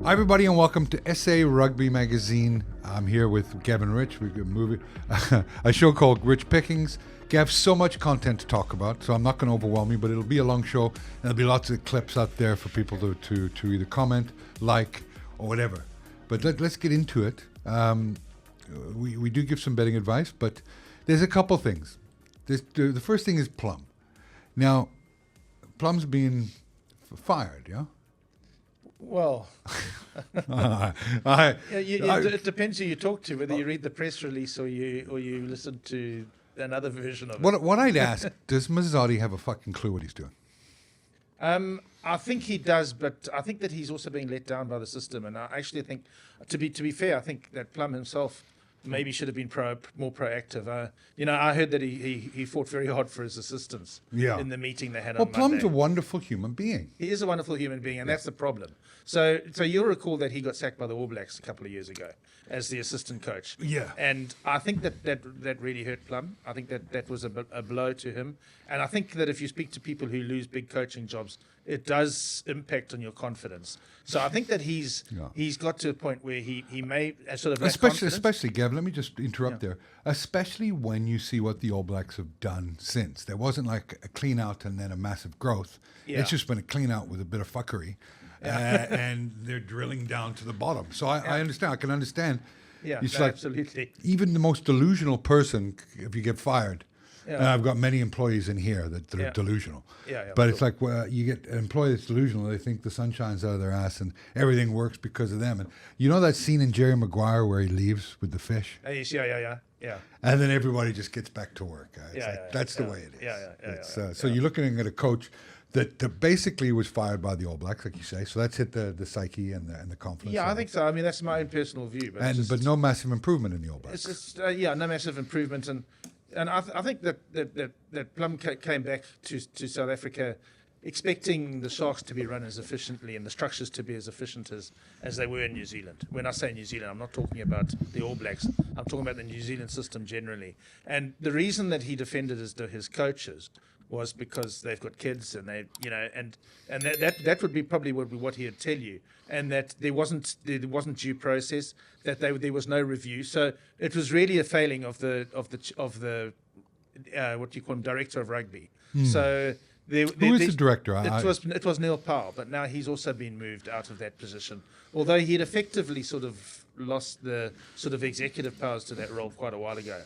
Hi, everybody, and welcome to SA Rugby Magazine. I'm here with Gav and Rich. We've got a show called Rich Pickings. Gav, so much content to talk about, so I'm not going to overwhelm you, but it'll be a long show, and there'll be lots of clips out there for people to either comment, like, or whatever. But let's get into it. We do give some betting advice, but there's a couple things. The first thing is Plum. Now, Plum's being fired, yeah? Well, it depends who you talk to, whether you read the press release or you listen to another version of it. What I'd ask, does Mazzotti have a fucking clue what he's doing? I think he does, but I think that he's also being let down by the system. And I actually think, to be fair, I think that Plum himself maybe should have been more proactive. I heard that he fought very hard for his assistants in the meeting they had on Monday. Well, Plum's a wonderful human being. He is a wonderful human being, and that's the problem. So you'll recall that he got sacked by the All Blacks a couple of years ago as the assistant coach. Yeah. And I think that really hurt Plum. I think that was a blow to him. And I think that if you speak to people who lose big coaching jobs, it does impact on your confidence. So I think that he's got to a point where he may sort of especially Gav, let me just interrupt there. Especially when you see what the All Blacks have done since. There wasn't like a clean out and then a massive growth. Yeah. It's just been a clean out with a bit of fuckery. And they're drilling down to the bottom. So I understand. I can understand. Yeah, it's absolutely. Even the most delusional person, if you get fired, and I've got many employees in here that are delusional. But it's like you get an employee that's delusional, they think the sun shines out of their ass and everything works because of them. And you know that scene in Jerry Maguire where he leaves with the fish? Yeah. And then everybody just gets back to work. That's the way it is. So you're looking at a coach that basically was fired by the All Blacks, like you say. So that's hit the psyche and the confidence. Yeah, I think so. I mean, that's my own personal view. But no massive improvement in the All Blacks. It's just, no massive improvement. And I think that Plum came back to South Africa expecting the Sharks to be run as efficiently and the structures to be as efficient as they were in New Zealand. When I say New Zealand, I'm not talking about the All Blacks. I'm talking about the New Zealand system generally. And the reason that he defended his coaches was because they've got kids and they, and that would be probably what he'd tell you, and that there wasn't due process, that there was no review. So it was really a failing of the what you call him, director of rugby. So who is the director? It was Neil Powell, but now he's also been moved out of that position. Although he had effectively sort of lost the sort of executive powers to that role quite a while ago.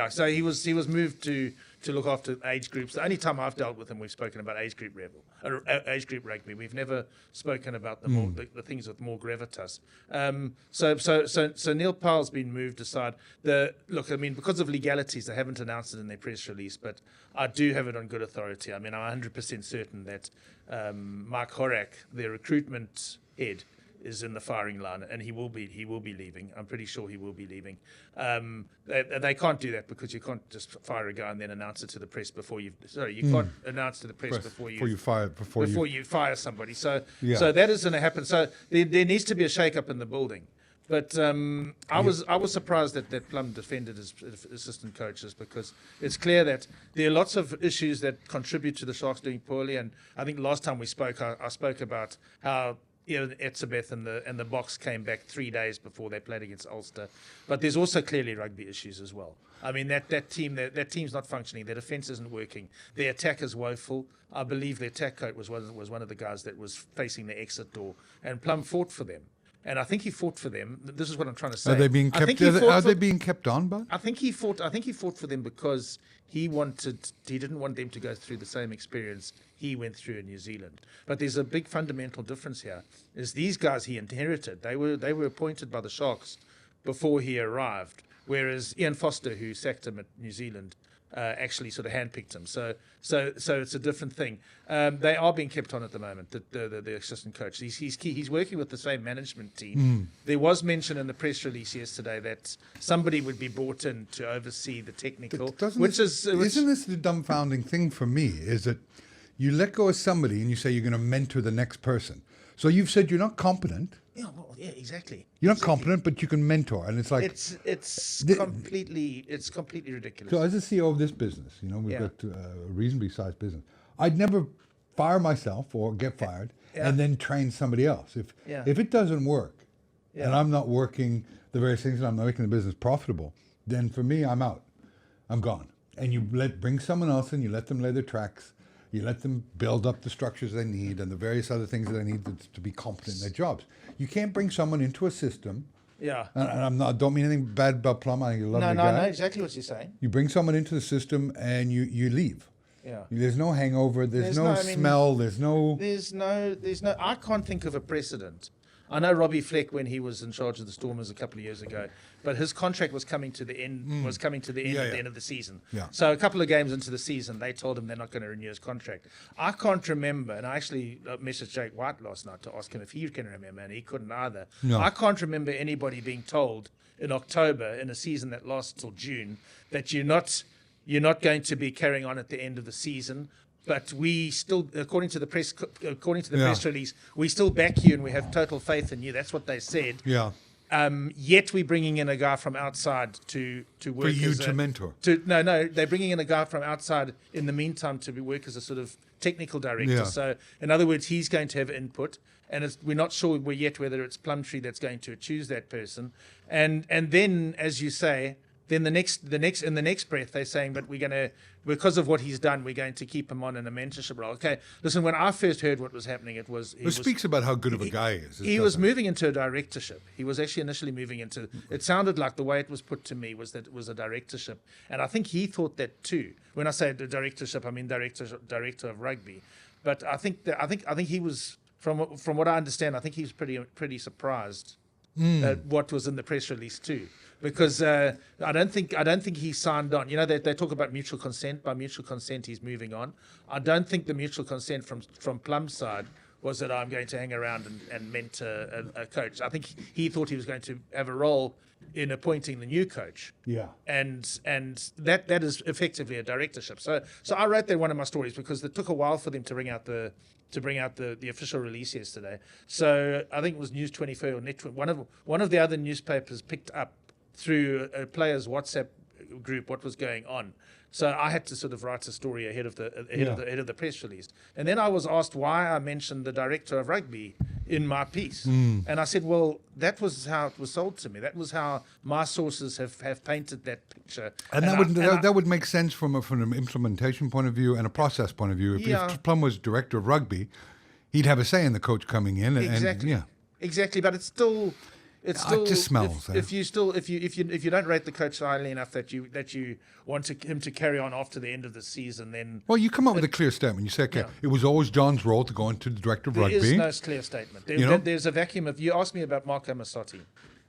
So he was moved to look after age groups. The only time I've dealt with him, we've spoken about age group rugby. We've never spoken about the things with more gravitas. So Neil Powell's been moved aside. Because of legalities, they haven't announced it in their press release, but I do have it on good authority. I mean, I'm 100% certain that Mike Horak, their recruitment head, is in the firing line, and he will be leaving. I'm pretty sure he will be leaving. They can't do that because you can't just fire a guy and then announce it to the press before you. Sorry, you can't announce to the press before you fire somebody. So that is going to happen. So there needs to be a shake-up in the building. But I was surprised that Plum defended his assistant coaches, because it's clear that there are lots of issues that contribute to the Sharks doing poorly. And I think last time we spoke, I spoke about how Etzebeth and the Boks came back 3 days before they played against Ulster. But there's also clearly rugby issues as well. I mean, that team's not functioning. Their defence isn't working. Their attack is woeful. I believe their attack coach was one of the guys that was facing the exit door, and Plum fought for them. And I think he fought for them. This is what I'm trying to say. Are they being kept? Are they being kept on? But I think he fought for them because he didn't want them to go through the same experience he went through in New Zealand. But there's a big fundamental difference here. Is these guys he inherited? They were appointed by the Sharks before he arrived, whereas Ian Foster, who sacked him at New Zealand, actually sort of handpicked him. So it's a different thing. They are being kept on at the moment. The assistant coach, he's working with the same management team. There was mention in the press release yesterday that somebody would be brought in to oversee the technical. Isn't this the dumbfounding thing for me? Is that you let go of somebody and you say you're going to mentor the next person. So you've said you're not competent. Yeah, exactly. You're not competent, but you can mentor, and it's like it's completely ridiculous. So as a CEO of this business, we've got a reasonably sized business. I'd never fire myself or get fired and then train somebody else. If it doesn't work and I'm not working the various things and I'm not making the business profitable, then for me, I'm out. I'm gone. And you bring someone else in, you let them lay their tracks, you let them build up the structures they need and the various other things that they need to be competent in their jobs. You can't bring someone into a system. Yeah. And I don't mean anything bad about Plum. I think he's a lovely guy. No, exactly what you're saying. You bring someone into the system and you leave. Yeah. There's no hangover. There's no smell. There's no. I can't think of a precedent. I know Robbie Fleck when he was in charge of the Stormers a couple of years ago, but his contract was coming to the end. At the end of the season. Yeah. So a couple of games into the season, they told him they're not going to renew his contract. I can't remember, and I actually messaged Jake White last night to ask him if he can remember, and he couldn't either. No. I can't remember anybody being told in October in a season that lasts till June that you're not going to be carrying on at the end of the season. But we still, according to the press release, we still back you and we have total faith in you. That's what they said. Yeah. Yet we're bringing in a guy from outside to work for you to mentor. No, they're bringing in a guy from outside in the meantime to work as a sort of technical director. Yeah. So in other words, he's going to have input, and we're not sure yet whether it's Plumtree that's going to choose that person. And then, as you say. Then in the next breath, they're saying, but we're going to, because of what he's done, we're going to keep him on in a mentorship role. Okay, listen, when I first heard what was happening, it speaks about how good of a guy he is. He was moving into a directorship. He was actually initially moving into, it sounded like the way it was put to me was that it was a directorship. And I think he thought that too. When I say the directorship, I mean director of rugby. But I think he was, from what I understand, I think he was pretty surprised at what was in the press release too. Because I don't think he signed on. You know, they talk about mutual consent. By mutual consent, he's moving on. I don't think the mutual consent from Plum's side was that I'm going to hang around and mentor a coach. I think he thought he was going to have a role in appointing the new coach. Yeah. And that is effectively a directorship. So I wrote that in one of my stories because it took a while for them to bring out the official release yesterday. So I think it was News 24 or Net. One of the other newspapers picked up through a player's WhatsApp group what was going on. So I had to sort of write a story ahead of the press release. And then I was asked why I mentioned the director of rugby in my piece. And I said, well, that was how it was sold to me. That was how my sources have painted that picture. And that would make sense from an implementation point of view and a process point of view. If Plum was director of rugby, he'd have a say in the coach coming in. Exactly, but it's still. It just smells. If you don't rate the coach highly enough that you want him to carry on after the end of the season, then you come up with a clear statement. You say, okay, it was always John's role to go into the director of rugby. There is no clear statement. There's a vacuum of. You asked me about Marco Massotti,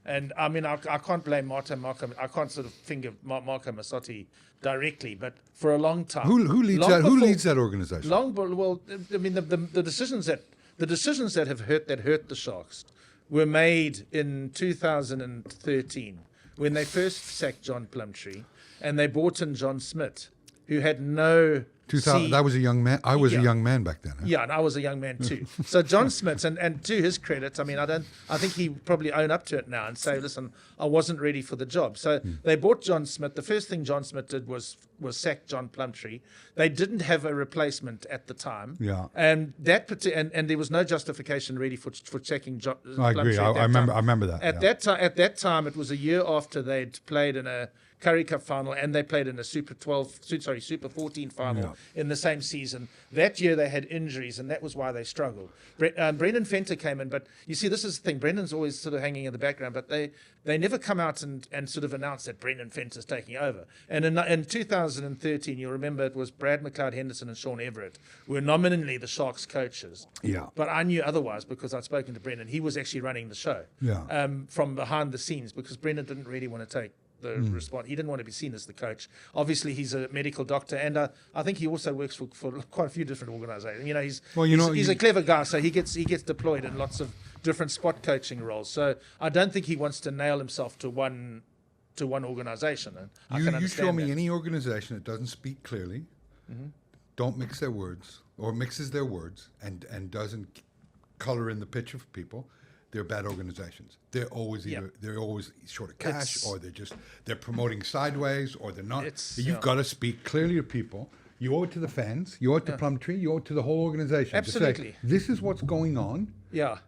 and I mean I can't blame Marco. I can't sort of finger Marco Massotti directly, but for a long time, who leads that? Who leads that organization? Well, I mean the decisions that hurt the Sharks were made in 2013 when they first sacked John Plumtree and they brought in John Smith, who had no. That was a young man. I was a young man back then. Huh? Yeah, and I was a young man too. So John Smith, and to his credit, I mean, I think he probably own up to it now and say, listen, I wasn't ready for the job. So they brought John Smith. The first thing John Smith did was sack John Plumtree. They didn't have a replacement at the time. Yeah. And and there was no justification really for sacking John. I agree. I remember that. At that time, it was a year after they'd played in a Currie Cup final and they played in a Super 14 final in the same season. That year they had injuries and that was why they struggled. Brendan Fenter came in, but you see, this is the thing. Brendan's always sort of hanging in the background, but they never come out and sort of announce that Brendan Fenter's taking over. And in 2013, you'll remember it was Brad McLeod Henderson and Sean Everett were nominally the Sharks coaches. Yeah. But I knew otherwise because I'd spoken to Brendan. He was actually running the show from behind the scenes because Brendan didn't really want to take the response. He didn't want to be seen as the coach. Obviously, he's a medical doctor, and I think he also works for quite a few different organizations. You know, he's a clever guy, so he gets deployed in lots of different spot coaching roles. So I don't think he wants to nail himself to one organization. And you show me any organization that doesn't speak clearly, don't mix their words, or mixes their words, and doesn't color in the picture for people. They're bad organizations. They're always they're always short of cash, or they're promoting sideways, or they're not. You've got to speak clearly to people. You owe it to the fans. You owe it to Plumtree. You owe it to the whole organization. Absolutely. To say, this is what's going on. Yeah.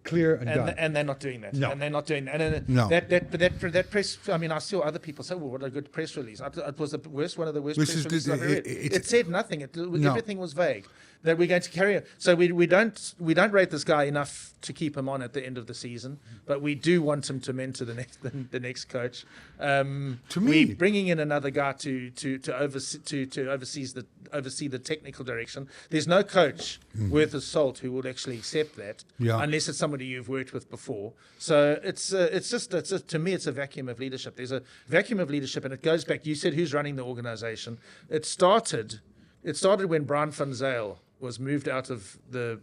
Clear and done. And they're not doing that. No. And they're not doing that. And No. that press, I mean, I saw other people say, well, what a good press release. It was one of the worst press releases I've ever read. It said nothing. Everything was vague. That we're going to carry it. So we don't rate this guy enough to keep him on at the end of the season, but we do want him to mentor the next coach. To me, we're bringing in another guy to oversee the technical direction. There's no coach worth his salt who would actually accept that, unless it's somebody you've worked with before. So to me, it's a vacuum of leadership. There's a vacuum of leadership, and it goes back. You said who's running the organization. It started when Brian van Zyl was moved out of the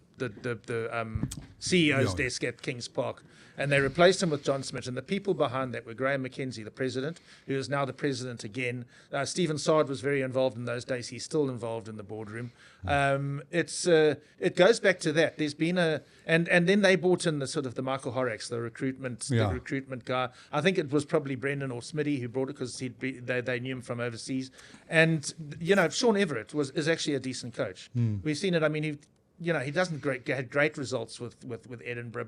CEO's desk at Kings Park, and they replaced him with John Smith. And the people behind that were Graham McKenzie, the president, who is now the president again. Stephen Sard was very involved in those days. He's still involved in the boardroom. It goes back to that. There's been and then they brought in the Michael Horrocks, the recruitment guy. I think it was probably Brendan or Smitty who brought it because they knew him from overseas. And Sean Everett is actually a decent coach. We've seen it. I mean, he doesn't had great results with Edinburgh,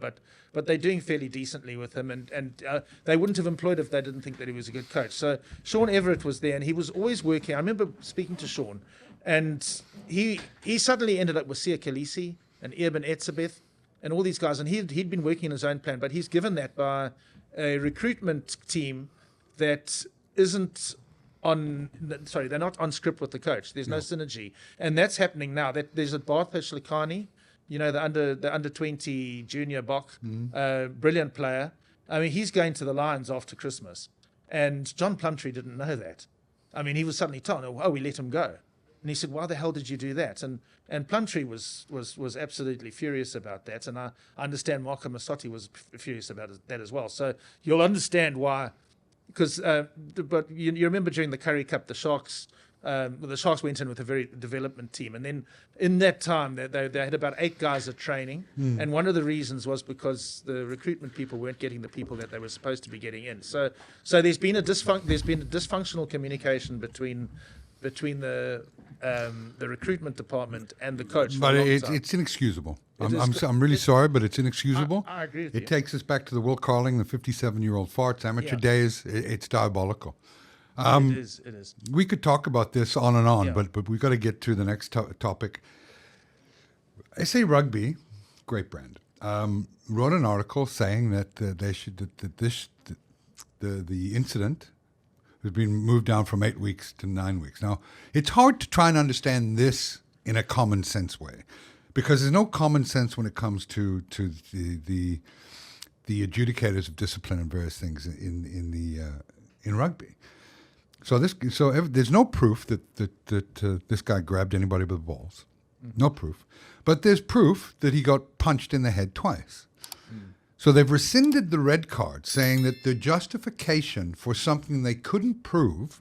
but they're doing fairly decently with him, and they wouldn't have employed if they didn't think that he was a good coach. So Sean Everett was there, and he was always working. I remember speaking to Sean, and he suddenly ended up with Sia Khaleesi and Eben Etzebeth and all these guys, and he'd been working in his own plan, but he's given that by a recruitment team that isn't they're not on script with the coach. There's no synergy, and that's happening now. There's a Bath Shlikani, the under 20 junior Bok, brilliant player. I mean, he's going to the Lions after Christmas, and John Plumtree didn't know that. I mean, he was suddenly told, "Oh, we let him go," and he said, "Why the hell did you do that?" And Plumtree was absolutely furious about that, and I understand Marco Massotti was furious about that as well. So you'll understand why. Because, but you remember during the Currie Cup, the Sharks went in with a very development team, and then in that time they had about 8 guys at training, and one of the reasons was because the recruitment people weren't getting the people that they were supposed to be getting in. So there's been a dysfunctional communication between the recruitment department and the coach. But it's inexcusable. I'm really sorry, but it's inexcusable. I agree with you. It takes us back to the Will Carling, the 57-year-old farts, amateur days. It's diabolical. It is. We could talk about this on and on, but we've got to get to the next topic. SA Rugby, great brand, wrote an article saying that the incident has been moved down from 8 weeks to 9 weeks. Now, it's hard to try and understand this in a common sense way, because there's no common sense when it comes to the adjudicators of discipline and various things in rugby. So there's no proof that this guy grabbed anybody with the balls, no proof, but there's proof that he got punched in the head twice. So they've rescinded the red card, saying that the justification for something they couldn't prove,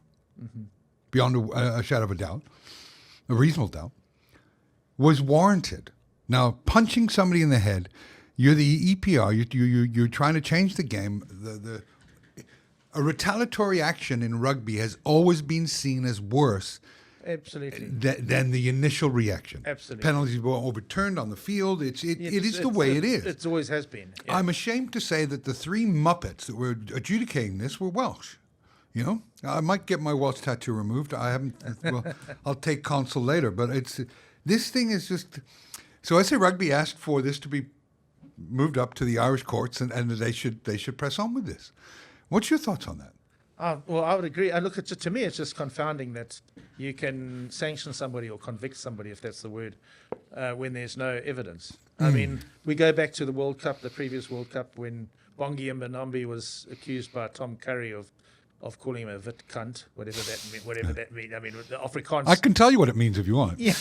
beyond a shadow of a doubt, a reasonable doubt, was warranted. Now, punching somebody in the head, you're the EPR, you're trying to change the game. A retaliatory action in rugby has always been seen as worse than the initial reaction. Absolutely. Penalties were overturned on the field. It is the way it is. It always has been. Yeah. I'm ashamed to say that the 3 Muppets that were adjudicating this were Welsh. I might get my Welsh tattoo removed. I haven't. Well, I'll take counsel later. But this thing is just. So SA Rugby asked for this to be moved up to the Irish courts, and they should press on with this. What's your thoughts on that? Well, I would agree. To me, it's just confounding that you can sanction somebody or convict somebody, if that's the word, when there's no evidence. I mean, we go back to the World Cup, the previous World Cup, when Bongi Mbonambi was accused by Tom Curry of calling him a vit cunt, whatever that means. I mean, the Afrikaans. I can tell you what it means if you want. Yeah.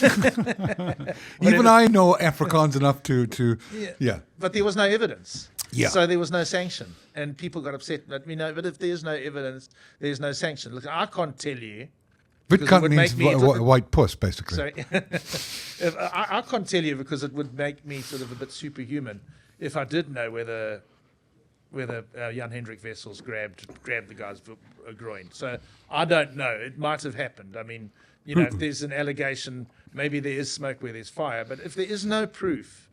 Even I know Afrikaans enough to. Yeah. But there was no evidence. Yeah. So there was no sanction, and people got upset. But but if there's no evidence, there's no sanction. Look, I can't tell you. Vit cunt means white puss, basically. Sorry. I can't tell you because it would make me sort of a bit superhuman if I did know whether Jan Hendrik Wessels grabbed the guy's groin. So I don't know. It might have happened. I mean, You know, if there's an allegation, maybe there is smoke where there's fire. But if there is no proof,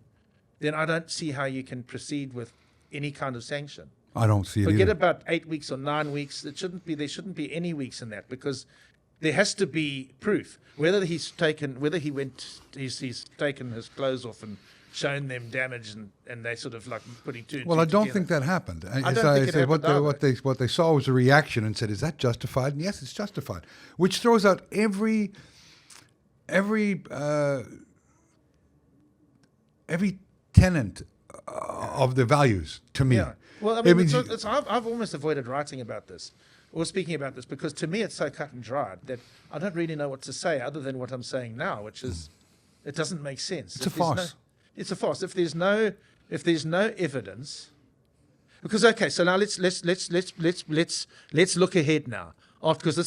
then I don't see how you can proceed with any kind of sanction. I don't see it Forget either. about 8 weeks or 9 weeks. There shouldn't be any weeks in that, because there has to be proof. Whether he's taken his clothes off and shown them damage, and they sort of like putting two. Well, two I don't together. think that happened. I don't think it happened What they saw was a reaction and said, "Is that justified?" And yes, it's justified, which throws out every tenet of the values to me. Yeah. Well, I mean, I've almost avoided writing about this or speaking about this, because to me it's so cut and dried that I don't really know what to say other than what I'm saying now, which is it doesn't make sense. It's a farce. It's a farce. If there's no evidence, because okay, so now let's look ahead now, because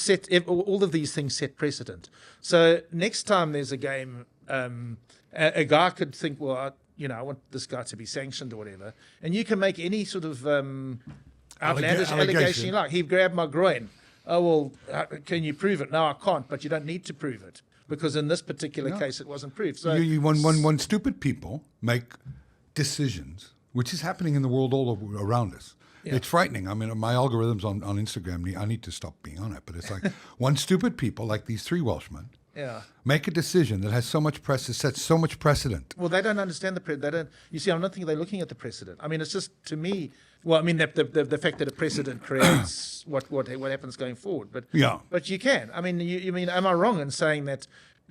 all of these things set precedent. So next time there's a game, a guy could think, well, I want this guy to be sanctioned or whatever, and you can make any sort of outlandish allegation you like. He grabbed my groin. Oh, well, can you prove it? No, I can't, but you don't need to prove it, because in this particular case it wasn't proved. So when stupid people make decisions, which is happening in the world all around us, it's frightening. I mean, my algorithms on Instagram, I need to stop being on it, but it's like when stupid people, like these three Welshmen, make a decision that has so much sets so much precedent. Well, they don't understand the precedent. You see, I'm not thinking they're looking at the precedent. I mean, it's just, to me, well, I mean, the fact that a precedent creates what happens going forward. But you can. I mean, you mean, am I wrong in saying that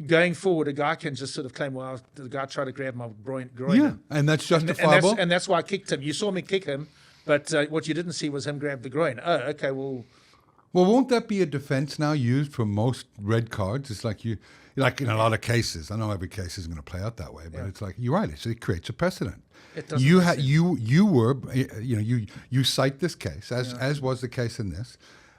going forward, a guy can just sort of claim, well, the guy tried to grab my groin. Yeah, and that's justifiable. And that's why I kicked him. You saw me kick him, but what you didn't see was him grab the groin. Oh, okay, well. Well, won't that be a defense now used for most red cards? It's like in a lot of cases. I know every case isn't going to play out that way, but it's like you're right. It creates a precedent. It doesn't. You cite this case as was the case in this,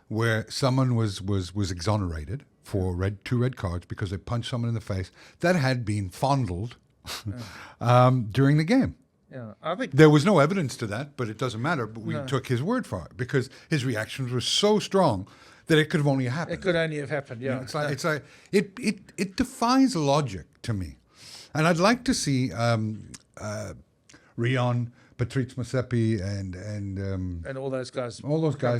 where someone was exonerated for two red cards because they punched someone in the face that had been fondled during the game. Yeah, I think there was no evidence to that, but it doesn't matter. But we took his word for it because his reactions were so strong that it could have only happened. It could only have happened. Yeah, it defies logic to me, and I'd like to see Rion, Patrice Motsepe, and all those guys.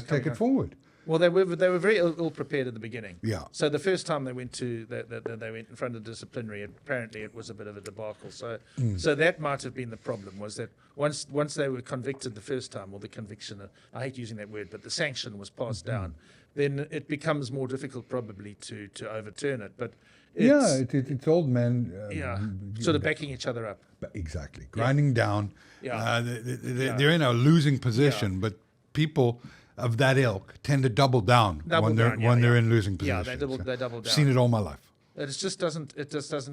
Take it forward. Well, they were very ill prepared at the beginning. Yeah. So the first time they went they went in front of disciplinary, apparently it was a bit of a debacle. So that might have been the problem, was that once they were convicted the first time, or the conviction, I hate using that word, but the sanction was passed down, then it becomes more difficult probably to overturn it. But it's old men. Sort of backing each other up. Exactly, grinding down. Yeah. They're in a losing position, but people of that ilk tend to double down when they're in losing positions. Yeah, they double down. Seen it all my life. It just doesn't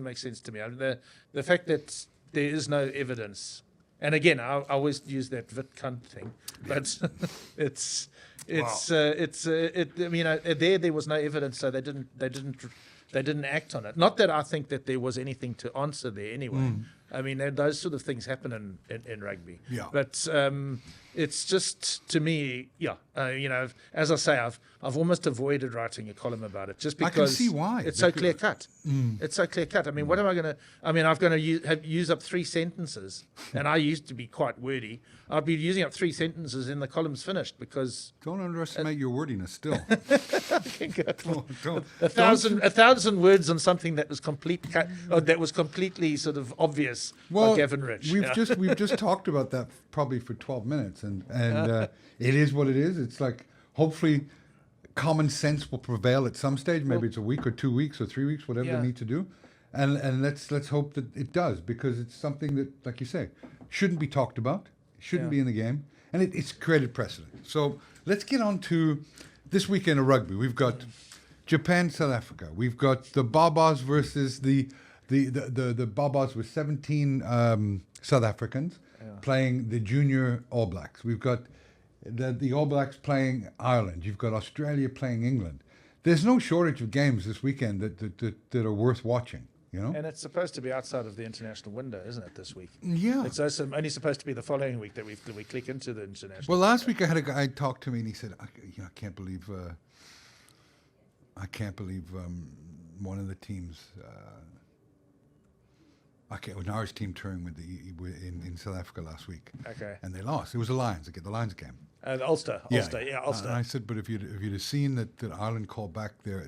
make sense to me. I mean, the fact that there is no evidence, and again, I always use that vit cunt thing, but there was no evidence, so they didn't act on it. Not that I think that there was anything to answer there anyway. I mean, those sort of things happen in rugby. Yeah. But it's just, to me, as I say, I've almost avoided writing a column about it just because I can see why. It's so clear cut. It's so clear cut. I mean, what am I going to? I mean, I'm going to use up 3 sentences, and I used to be quite wordy. I'll be using up 3 sentences in the column's finished because. Don't underestimate your wordiness. Still. A thousand words on something that was completely sort of obvious. Well, by Gavin Rich. We've just talked about that probably for 12 minutes, and it is what it is. It's like hopefully common sense will prevail at some stage. Maybe it's a week or 2 weeks or 3 weeks, whatever they need to do, and let's hope that it does, because it's something that, like you say, shouldn't be talked about, shouldn't be in the game, and it's created precedent. So let's get on to this weekend of rugby. We've got Japan, South Africa. We've got the Babas versus the Babas with 17 South Africans playing the junior All Blacks. We've got the All Blacks playing Ireland. You've got Australia playing England. There's no shortage of games this weekend that are worth watching. You know? And it's supposed to be outside of the international window, isn't it, this week? Yeah. It's also only supposed to be the following week that we click into the international Well, last window. week I had a guy talk to me, and he said, I can't believe one of the teams. Okay, it was an Irish team touring in South Africa last week. Okay. And they lost. It was the Lions. The Lions game. Ulster. Ulster. And I said, but if you'd have seen that Ireland called back their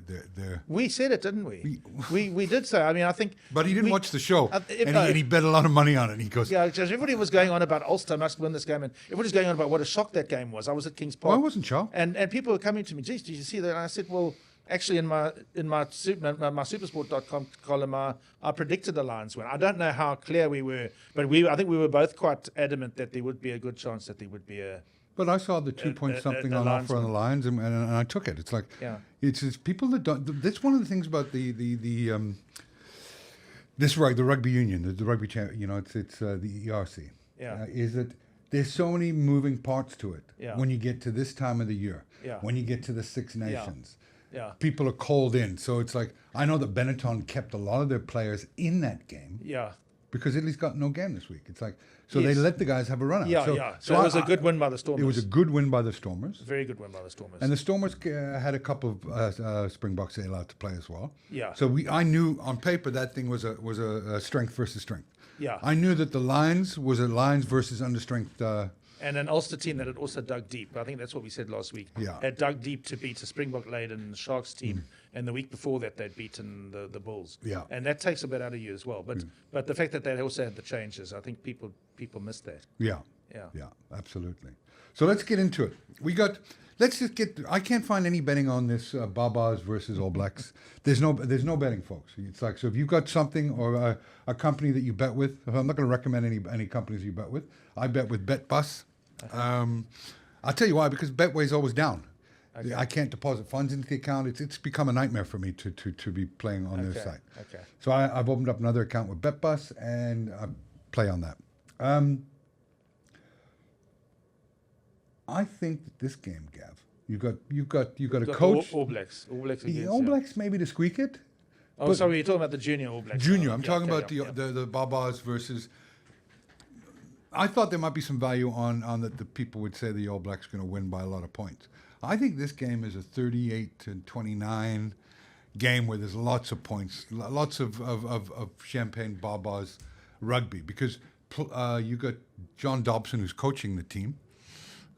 we said it, didn't we? We did say. I mean, I think. But he didn't watch the show, and he bet a lot of money on it. And he goes, yeah, because everybody was going on about Ulster must win this game, and everybody was going on about what a shock that game was. I was at Kings Park. Well, I wasn't shocked. And people were coming to me, geez, did you see that? And I said, well, actually, in my supersport.com column, I predicted the Lions win. I don't know how clear we were, but I think we were both quite adamant that there would be a good chance that there would be a. But I saw the 2-point something on offer on the Lions, and I took it. It's like, it's people that don't. That's one of the things about the rugby union, the rugby it's the ERC. Is that there's so many moving parts to it. When you get to this time of the year, when you get to the Six Nations, people are called in. So it's like, I know that Benetton kept a lot of their players in that game. Because Italy's got no game this week. It's like, so they let the guys have a run out. So it was a good win by the Stormers. It was a good win by the Stormers. Very good win by the Stormers. And the Stormers had a couple of Springboks they allowed to play as well. Yeah. So I knew on paper that thing was a strength versus strength. Yeah. I knew that the Lions was a Lions versus understrength. And an Ulster team that had also dug deep. I think that's what we said last week. Had dug deep to beat a Springbok-laden Sharks team. And the week before that, they'd beaten the Bulls. And that takes a bit out of you as well. But the fact that they also had the changes, I think people missed that. Yeah, absolutely. So let's get into it. I can't find any betting on this Babas versus All Blacks. There's no betting, folks. It's like, so if you've got something or a company that you bet with, I'm not going to recommend any companies you bet with. I bet with BetBus. I'll tell you why, because Betway's always down. Okay. I can't deposit funds into the account. It's become a nightmare for me to be playing on their site. Okay. So I've opened up another account with BetBus and I play on that. I think that this game, Gav, you got a coach. All Blacks. All Blacks maybe to squeak it. Oh, sorry, you're talking about the junior All Blacks. Junior. I'm talking about the Babas versus. I thought there might be some value on that. The people would say the All Blacks are going to win by a lot of points. I think this game is a 38-29 game where there's lots of points, lots of champagne Babas rugby, because you got John Dobson who's coaching the team.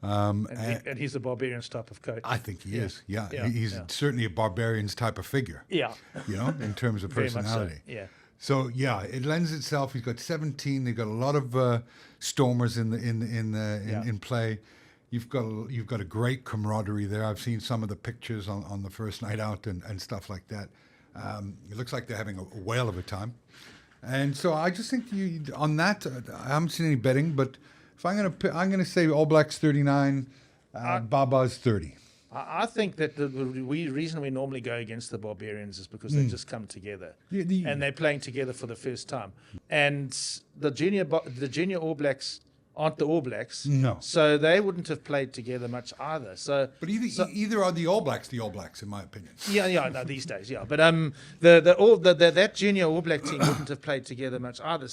And he's a Barbarians type of coach. I think he is. Yeah. He's certainly a Barbarians type of figure. Yeah. In terms of personality. So. Yeah. So it lends itself. He's got 17. They've got a lot of Stormers in play. You've got a great camaraderie there. I've seen some of the pictures on the first night out and stuff like that. It looks like they're having a whale of a time. And so I just think on that, I haven't seen any betting, but if I'm going to say All Blacks 39, Babas 30. I think that the reason we normally go against the Barbarians is because they just come together and they're playing together for the first time. And the junior All Blacks aren't the All Blacks, no. So they wouldn't have played together much either. But either are the All Blacks, in my opinion. No, these days, But that junior All Black team wouldn't have played together much either.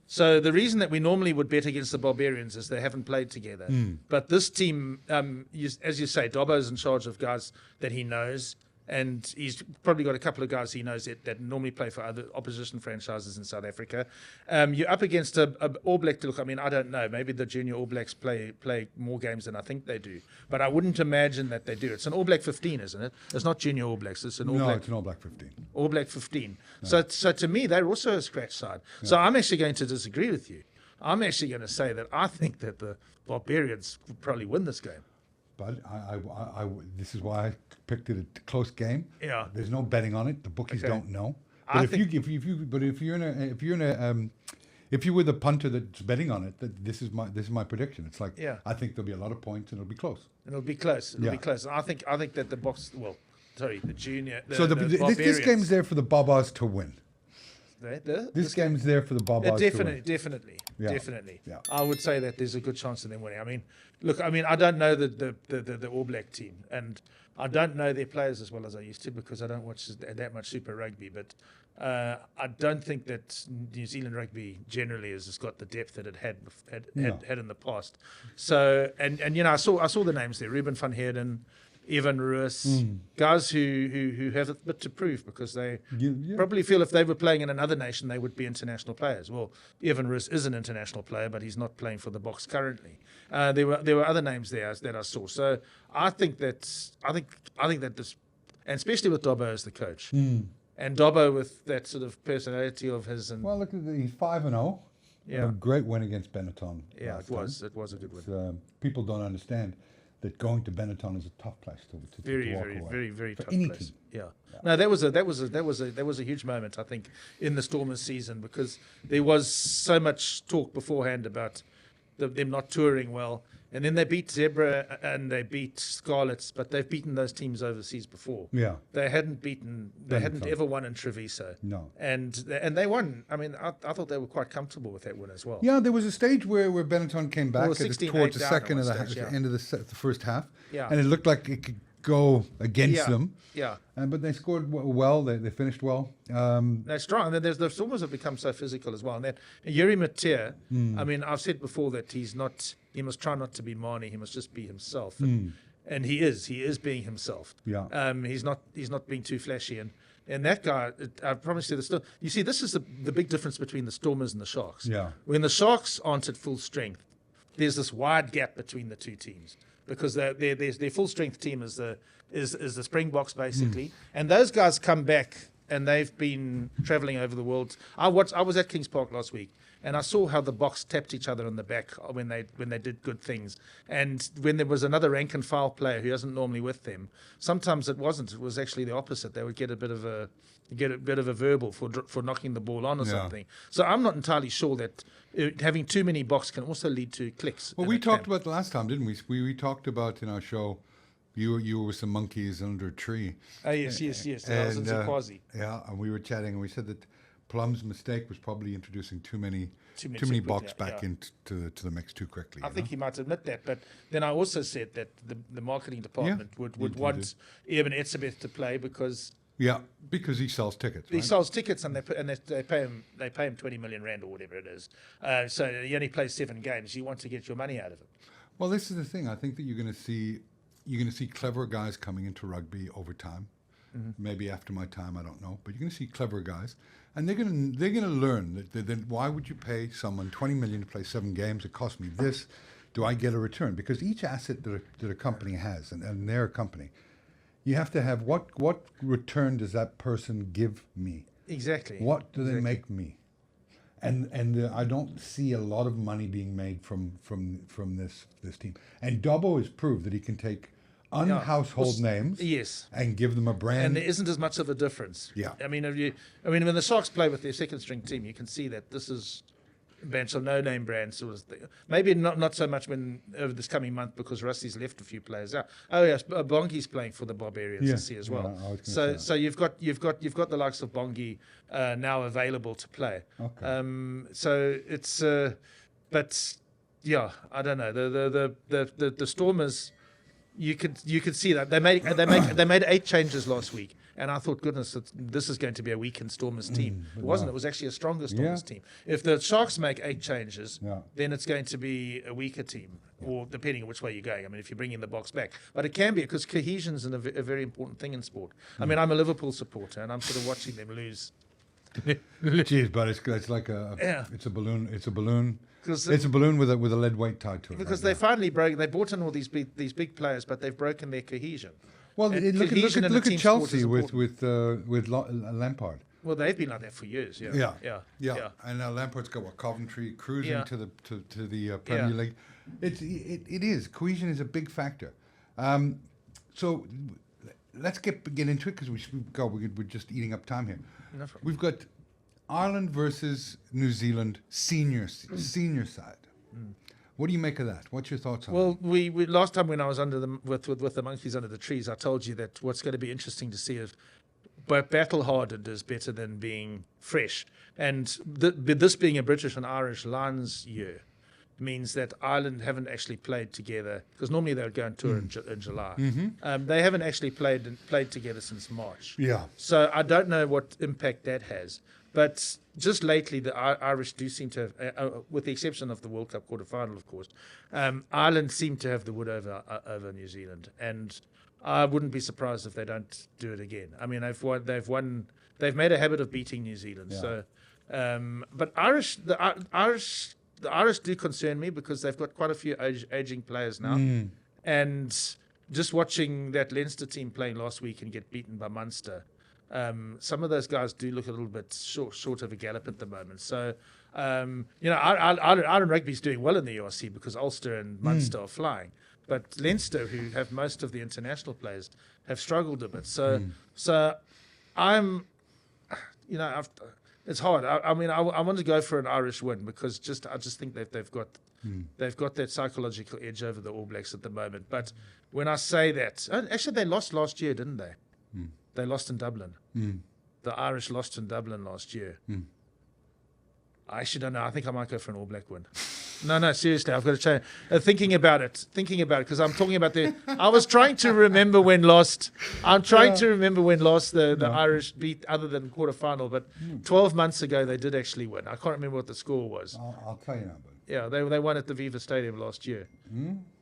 So the reason that we normally would bet against the Barbarians is they haven't played together. But this team, as you say, Dobbo's in charge of guys that he knows, and he's probably got a couple of guys he knows that normally play for other opposition franchises in South Africa. You're up against a All Black. Look, I mean, I don't know. Maybe the junior All Blacks play more games than I think they do, but I wouldn't imagine that they do. It's an All Black 15, isn't it? It's not junior All Blacks. It's an All Black. It's an All Black 15. All Black 15. No. So to me, they're also a scratch side. No. So I'm actually going to disagree with you. I'm actually going to say that I think that the Barbarians would probably win this game. But this is why I picked it a close game. Yeah. There's no betting on it. The bookies don't know. But if you were the punter that's betting on it, this is my prediction. It's like, I think there'll be a lot of points and it'll be close. It'll be close. It'll be close. I think that the Boks. Well, sorry, the junior. This game's there for the Babas to win. This game's there for the Babas to win. Definitely. Yeah. I would say that there's a good chance of them winning. I mean, look, I don't know the All Black team, and I don't know their players as well as I used to because I don't watch that much Super Rugby. But I don't think that New Zealand rugby generally has got the depth that it had in the past. So and I saw the names there: Ruben van Heerden, Evan Ruiz, guys who have a bit to prove because they probably feel if they were playing in another nation, they would be international players. Well, Evan Ruiz is an international player, but he's not playing for the Boks currently. There were other names there that I saw. So I think that this, and especially with Dobbo as the coach, and Dobbo with that sort of personality of his. And well, look, he's 5-0. Yeah, a great win against Benetton. Yeah, it was a good win. People don't understand that going to Benetton is a tough place to walk away. Very for tough any place. team. Yeah. No, that was a huge moment, I think, in the Stormers season, because there was so much talk beforehand about them not touring well, and then they beat Zebra and they beat Scarlets, but they've beaten those teams overseas before. Yeah, they hadn't ever won in Treviso. No, and they won. I mean, I thought they were quite comfortable with that win as well. Yeah, there was a stage where Benetton came back towards the second of the end of the first half, and it looked like it could go against them. Yeah. But they scored well. They finished well. They're strong. And then the Stormers have become so physical as well. And that Yuri Matea, I mean, I've said before that he must try not to be Mani. He must just be himself. And he is being himself. Yeah. He's not being too flashy. And that guy, I promise you, you see, this is the big difference between the Stormers and the Sharks. Yeah. When the Sharks aren't at full strength, there's this wide gap between the two teams, because their full strength team is the Springboks basically, and those guys come back and they've been travelling over the world. I was at Kings Park last week, and I saw how the Boks tapped each other on the back when they did good things, and when there was another rank and file player who isn't normally with them, sometimes it wasn't. It was actually the opposite. They would get a bit of a verbal for knocking the ball on or something. So I'm not entirely sure that having too many Boks can also lead to clicks. Well, we talked about the last time, didn't we? We talked about in our show. You were with some monkeys under a tree. Oh yes. I was in Zikwazi. Yeah, and we were chatting, and we said that Plum's mistake was probably introducing too many Boks back into the mix too quickly. I think he might admit that, but then I also said that the marketing department would want Eben Etzebeth to play because he sells tickets. He sells tickets, and they pay him 20 million rand or whatever it is. So he only plays 7 games. You want to get your money out of him. Well, this is the thing. I think that you're going to see clever guys coming into rugby over time. Maybe after my time, I don't know, but you're going to see clever guys, and they're going to learn that why would you pay someone 20 million to play 7 games? It cost me this. Do I get a return? Because each asset that a company has, and they're a company, you have to have what return does that person give me? Exactly. What do they make me? And I don't see a lot of money being made from this team. And Dobbo has proved that he can take unhousehold names, and give them a brand. And there isn't as much of a difference. Yeah. I mean, when the Sharks play with their second string team, you can see that this is a bunch of no-name brands. Maybe not so much over this coming month, because Rusty's left a few players out. Oh yes, Bongi's playing for the Barbarians this year as well. Yeah, so you've got the likes of Bongi now available to play. Okay. So it's but yeah, I don't know, the Stormers. You could see that they made 8 changes last week, and I thought, goodness, this is going to be a weakened Stormers team. It wasn't. It was actually a stronger Stormers team. If the Sharks make 8 changes, then it's going to be a weaker team, or depending on which way you're going. I mean, if you bring in the Boks back, but it can be, because cohesion is a very important thing in sport. I mean, I'm a Liverpool supporter, and I'm sort of watching them lose. Jeez, but it's like it's a balloon. It's a balloon. It's a balloon with a lead weight tied to it. Because they finally broke. They brought in all these big players, but they've broken their cohesion. Well, look at Chelsea with Lampard. Well, they've been like that for years. Yeah. And Lampard's got Coventry cruising to the Premier League. It is cohesion is a big factor. So let's get into it, because we're just eating up time here. No, we've got Ireland versus New Zealand senior side. What do you make of that? What's your thoughts on it? Well, we last time when I was with the monkeys under the trees, I told you that what's going to be interesting to see is battle hardened is better than being fresh. And this being a British and Irish Lions year means that Ireland haven't actually played together, because normally they would go on tour in July. They haven't actually played together since March. Yeah. So I don't know what impact that has. But just lately, the Irish do seem to have, with the exception of the World Cup quarter-final, of course, Ireland seem to have the wood over New Zealand. And I wouldn't be surprised if they don't do it again. I mean, they've made a habit of beating New Zealand. Yeah. So, but the Irish do concern me because they've got quite a few aging players now, and just watching that Leinster team playing last week and get beaten by Munster, some of those guys do look a little bit short of a gallop at the moment. So, Ireland Rugby is doing well in the URC because Ulster and Munster are flying. But Leinster, who have most of the international players, have struggled a bit. So I'm, it's hard. I want to go for an Irish win because I just think that they've got that psychological edge over the All Blacks at the moment. But when I say that, actually they lost last year, didn't they? They lost in Dublin. The Irish lost in Dublin last year. I actually don't know. I think I might go for an All Black win. No, seriously, I've got to change. Thinking about it, because I'm talking about I was trying to remember when lost. The Irish beat, other than quarterfinal, but 12 months ago they did actually win. I can't remember what the score was. I'll tell you now, buddy. Yeah, they won at the Viva Stadium last year.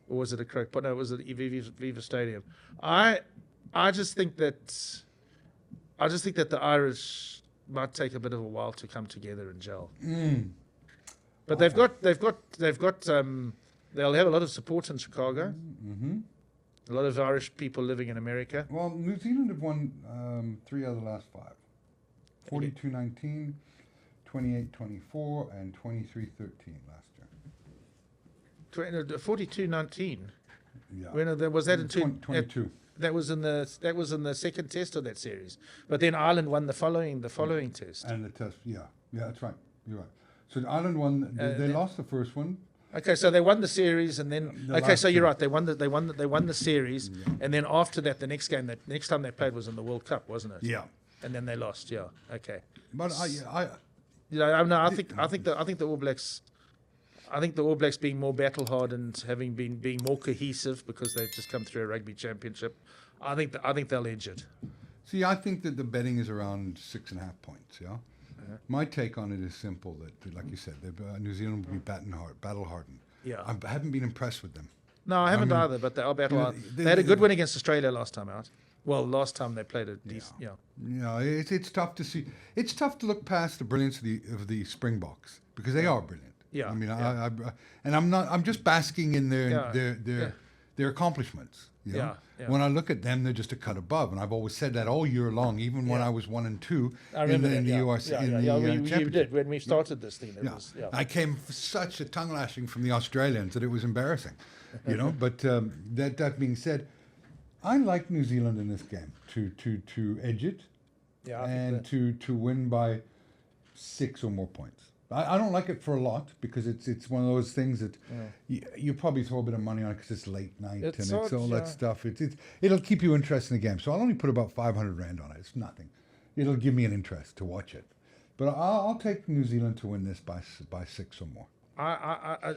Or was it a Croke? But no, it was at Viva Stadium. I just think that the Irish might take a bit of a while to come together and gel. But they'll have a lot of support in Chicago. A lot of Irish people living in America. Well, New Zealand have won 3 out of the last 5. 42-19, 28-24, and 23-13 last year. 42-19. Yeah. When was that in 22? That was in the second test of that series. But then Ireland won the following test. And the test, yeah, that's right. You're right. So Ireland won. They lost the first one. Okay, so they won the series, and then you're right. They won the series, and then after that, the next time they played was in the World Cup, wasn't it? Yeah. And then they lost. Yeah. Okay. But I think the All Blacks. I think the All Blacks being more battle hardened, having being more cohesive because they've just come through a rugby championship. I think they'll edge it. See, I think that the betting is around 6.5 points. Yeah. My take on it is simple. That, like you said, New Zealand will be battle hardened. Yeah. I haven't been impressed with them. No, I haven't either. But they are battle hardened. They had a good win against Australia last time out. Well, last time they played a decent. Yeah. Yeah. It's tough to see. It's tough to look past the brilliance of the Springboks because they are brilliant. Yeah. I mean, I'm just basking in their accomplishments. You know? Yeah. When I look at them, they're just a cut above, and I've always said that all year long, even when I was 1 and 2 in the URC You did when we started this thing. I came for such a tongue lashing from the Australians that it was embarrassing, you know. But that being said, I like New Zealand in this game to edge it, and to win by 6 or more points. I don't like it for a lot because it's one of those things that you probably throw a bit of money on it because it's late night and it's all that stuff. It'll keep you interested in the game. So I'll only put about 500 rand on it. It's nothing. It'll give me an interest to watch it. But I'll take New Zealand to win this by 6 or more.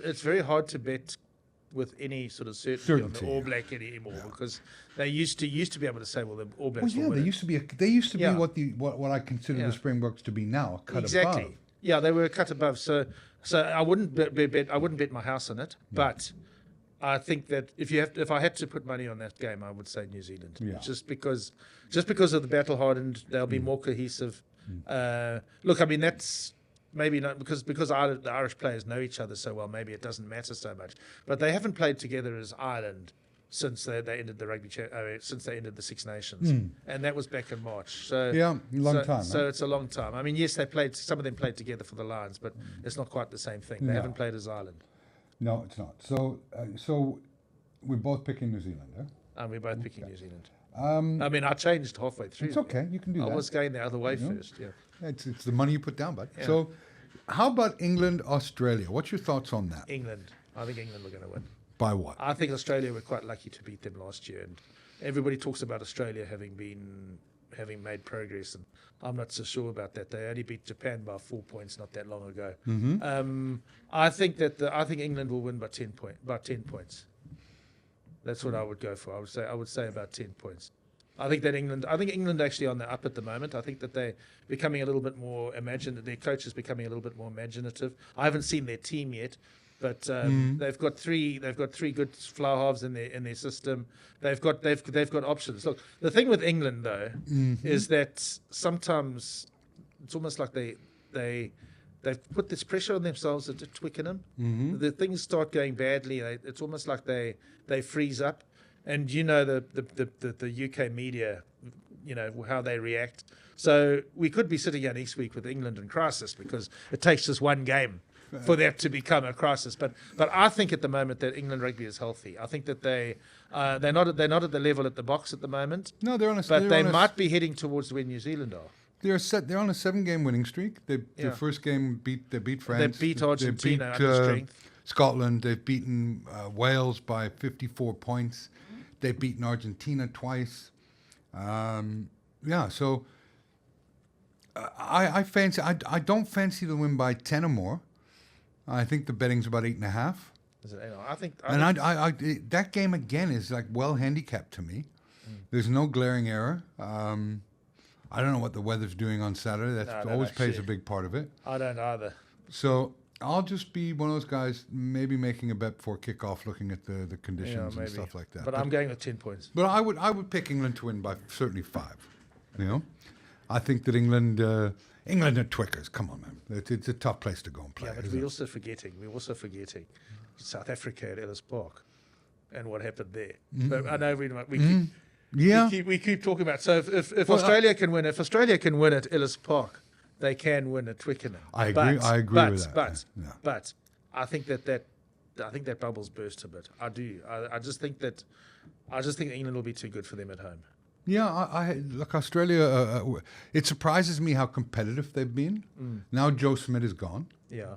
It's very hard to bet with any sort of certainty on the All Black anymore because they used to be able to say, well, the All Blacks. Well, yeah, they used to be what I consider the Springboks to be now, a cut above. Yeah, they were a cut above. So I wouldn't bet my house on it. But I think that if I had to put money on that game, I would say New Zealand. Yeah. Just because of the battle hardened, they'll be more cohesive. Look, I mean that's maybe not because the Irish players know each other so well. Maybe it doesn't matter so much. But they haven't played together as Ireland since they ended the rugby since they ended the Six Nations, and that was back in March. So long time. So it's a long time. I mean, yes, some of them played together for the Lions, but it's not quite the same thing. They haven't played as Ireland. No, it's not. So we're both picking New Zealand, huh? And we're both picking New Zealand. I mean, I changed halfway through. It's okay. You can do that. I was going the other way first. Yeah. It's the money you put down, bud. Yeah. So, how about England, Australia? What's your thoughts on that? England. I think England were going to win. By what? I think Australia were quite lucky to beat them last year, and everybody talks about Australia having made progress, and I'm not so sure about that. They only beat Japan by 4 points not that long ago. I think England will win by 10 points. That's what I would go for. I would say about 10 points. I think England actually on the up at the moment. I think that they're becoming a little bit more imaginative. Their coach is becoming a little bit more imaginative. I haven't seen their team yet, But they've got three good flower halves in their system. They've got options. Look, the thing with England though is that sometimes it's almost like they've put this pressure on themselves at Twickenham. The things start going badly. It's almost like they freeze up, and the UK media, how they react. So we could be sitting here next week with England in crisis because it takes just one game for that to become a crisis. But I think at the moment that England rugby is healthy. I think that they're not at the level at the Boks at the moment. No, they're on a. But they might be heading towards where New Zealand are. They're on a 7-game winning streak. Their first game they beat France. They beat Argentina under strength. Scotland. They've beaten Wales by 54 points. They've beaten Argentina twice. So I fancy. I don't fancy the win by 10 or more. I think the betting's about 8.5. That game again is like well handicapped to me. There's no glaring error. I don't know what the weather's doing on Saturday. That always plays a big part of it. I don't either. So I'll just be one of those guys, maybe making a bet before kickoff, looking at the conditions and stuff like that. But I'm going with 10 points. But I would pick England to win by certainly 5. I think that England are Twickers. Come on, man. It's a tough place to go and play. Yeah, but we're also forgetting South Africa at Ellis Park and what happened there. But I know we keep talking about. So if Australia can win, at Ellis Park, they can win at Twickenham. I agree with that. But I think that bubble's burst a bit. I do. I just think England will be too good for them at home. Yeah, I look, Australia. It surprises me how competitive they've been. Now Joe Smith is gone. Yeah.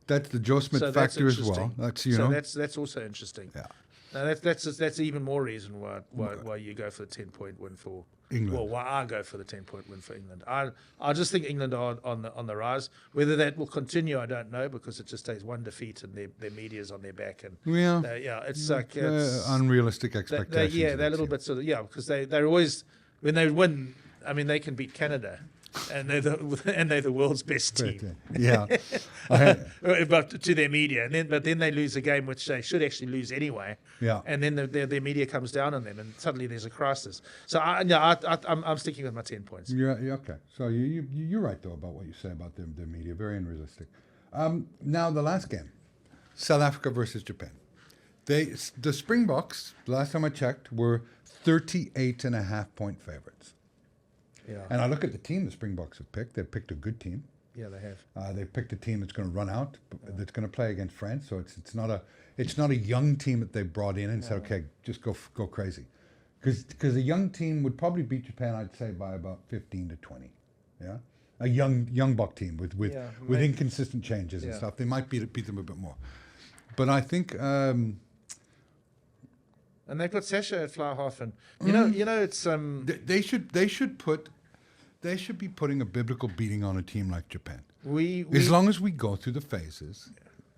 That's the Joe Smith factor as well. That's also interesting. Yeah. Now that's even more reason why you go for the 10-point win for England. Well, why I go for the 10-point win for England. I just think England are on the rise. Whether that will continue, I don't know, because it just takes one defeat and their media's on their back. And it's like unrealistic expectations. They're a little bit because they're always, when they win. I mean, they can beat Canada. And they're the world's best team. Yeah, but to their media, but then they lose a game which they should actually lose anyway. Yeah, and then their media comes down on them, and suddenly there's a crisis. So I'm sticking with my 10 points. Yeah, okay. So you're right though about what you say about their media. Very unrealistic. Now the last game, South Africa versus Japan. The Springboks, last time I checked, were 38.5-point favorites. Yeah. And I look at the team the Springboks have picked. They've picked a good team. Yeah, they have. They've picked a team that's going to run out, that's going to play against France. So it's not a young team that they brought in and said, okay, just go crazy, because a young team would probably beat Japan, I'd say, by about 15 to 20. Yeah, a young Bok team with inconsistent changes and stuff. They might beat them a bit more, but I think. And they've got Sasha at fly half, and you know it's They should be putting a biblical beating on a team like Japan. As long as we go through the phases,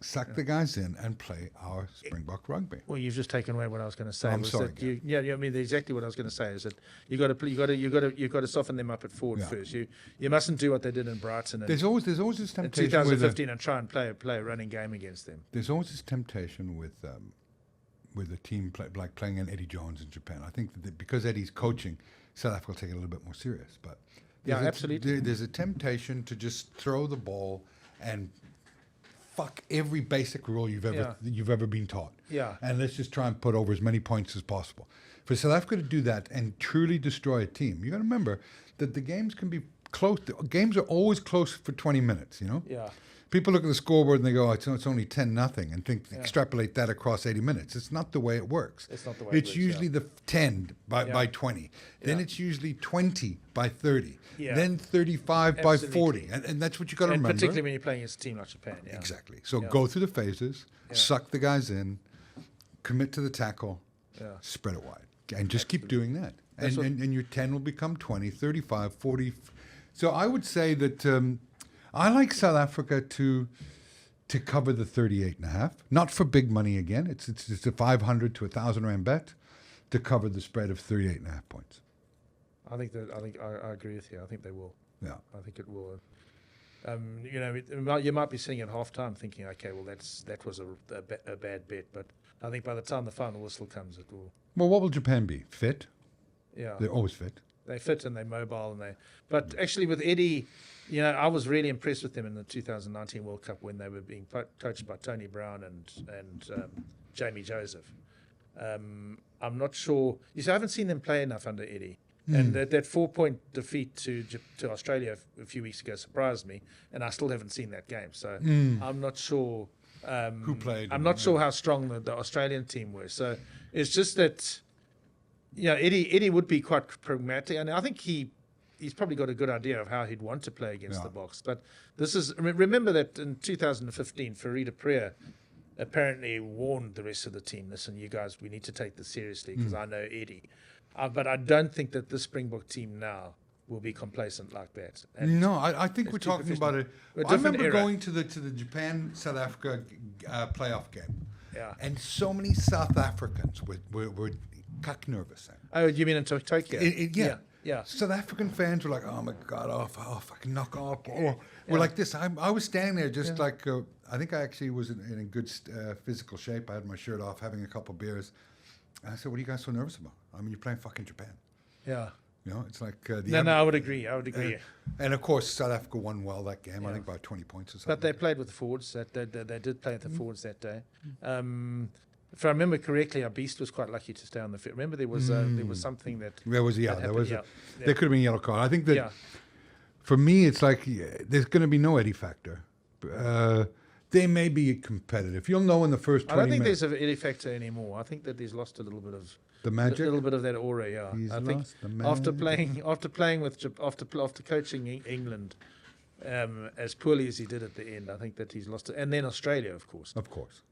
suck the guys in, and play our Springbok rugby. Well, you've just taken away what I was going to say. I'm sorry. I mean exactly what I was going to say is that you got to soften them up at forward first. You mustn't do what they did in Brighton. There's always this temptation in 2015 and try and play a running game against them. There's always this temptation with a team like playing in Eddie Jones in Japan. I think that because Eddie's coaching, South Africa will take it a little bit more serious. But absolutely. There's a temptation to just throw the ball and fuck every basic rule you've ever been taught. Yeah. And let's just try and put over as many points as possible. For South Africa to do that and truly destroy a team, you got to remember that the games can be close. Games are always close for 20 minutes. Yeah. People look at the scoreboard and they go, it's only 10-0, and extrapolate that across 80 minutes. It's not the way it works. It's not the way it works. It's usually the 10 by 20. Then it's usually 20 by 30. Yeah. Then 35 by 40. And that's what you got to remember. Particularly when you're playing against a team like Japan. Yeah. Exactly. So go through the phases, suck the guys in, commit to the tackle, spread it wide. And just keep doing that. And your 10 will become 20, 35, 40. So I would say that... I like South Africa to cover the 38.5. Not for big money again. It's a 500 to 1,000 rand bet to cover the spread of 38.5 points. I agree with you. I think they will. Yeah. I think it will. You might be sitting at half-time thinking, okay, well, that was a bad bet. But I think by the time the final whistle comes, it will... Well, what will Japan be? Fit? Yeah. They're always fit. They're fit and they're mobile. But actually with Eddie, I was really impressed with them in the 2019 World Cup when they were being coached by Tony Brown and Jamie Joseph. I'm not sure. You see, I haven't seen them play enough under Eddie. And that 4-point defeat to Australia a few weeks ago surprised me, and I still haven't seen that game. So I'm not sure who played. I'm not sure how strong the Australian team were. So it's just that, Eddie would be quite pragmatic, and I think he's probably got a good idea of how he'd want to play against the Boks. But this is remember that in 2015, Farid Priya apparently warned the rest of the team, listen, you guys, we need to take this seriously because I know Eddie. But I don't think that the Springbok team now will be complacent like that. And no, I think we're talking about it. I remember going to the Japan-South Africa playoff game. Yeah. And so many South Africans were cuck nervous. Oh, you mean in Tokyo? Yeah. South African fans were like, oh, my God, fucking knock off. We're like this. I was standing there just like, I think I actually was in a good physical shape. I had my shirt off, having a couple beers. And I said, what are you guys so nervous about? I mean, you're playing fucking Japan. Yeah. It's like... I would agree. And of course, South Africa won well that game, I think by 20 points or something. But they played with the forwards. They did play with the forwards that day. If I remember correctly, our Beast was quite lucky to stay on the field. Remember, there was something that... There was, there could have been a yellow card. I think that, for me, it's like, there's going to be no Eddie factor. They may be competitive. You'll know in the first 20 minutes. I don't think there's an Eddie factor anymore. I think that he's lost a little bit of the magic, a little bit of that aura. Yeah, I think after coaching England as poorly as he did at the end, I think that he's lost it. And then Australia, of course.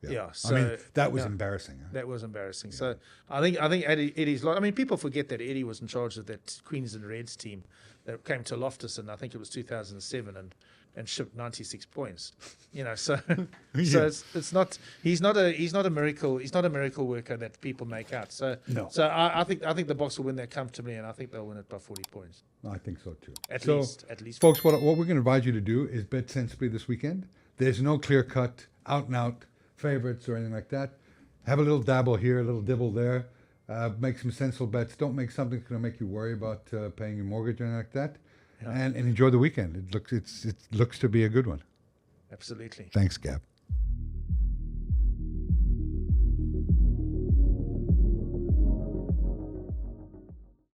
Yeah. So, I mean, that was embarrassing. Huh? That was embarrassing. Yeah. So I think Eddie's lost. I mean, people forget that Eddie was in charge of that Queens and Reds team that came to Loftus, and I think it was 2007, and shipped 96 points. So it's not. He's not a miracle. He's not a miracle worker that people make out. So no. So I think the Boks will win that comfortably, and I think they'll win it by 40 points. I think so too. At least, folks. What we're going to advise you to do is bet sensibly this weekend. There's no clear cut, out and out favorites or anything like that. Have a little dabble here, a little dibble there. Make some sensible bets. Don't make something that's going to make you worry about paying your mortgage or anything like that. Yeah. And enjoy the weekend. It looks to be a good one. Absolutely. Thanks, Gab.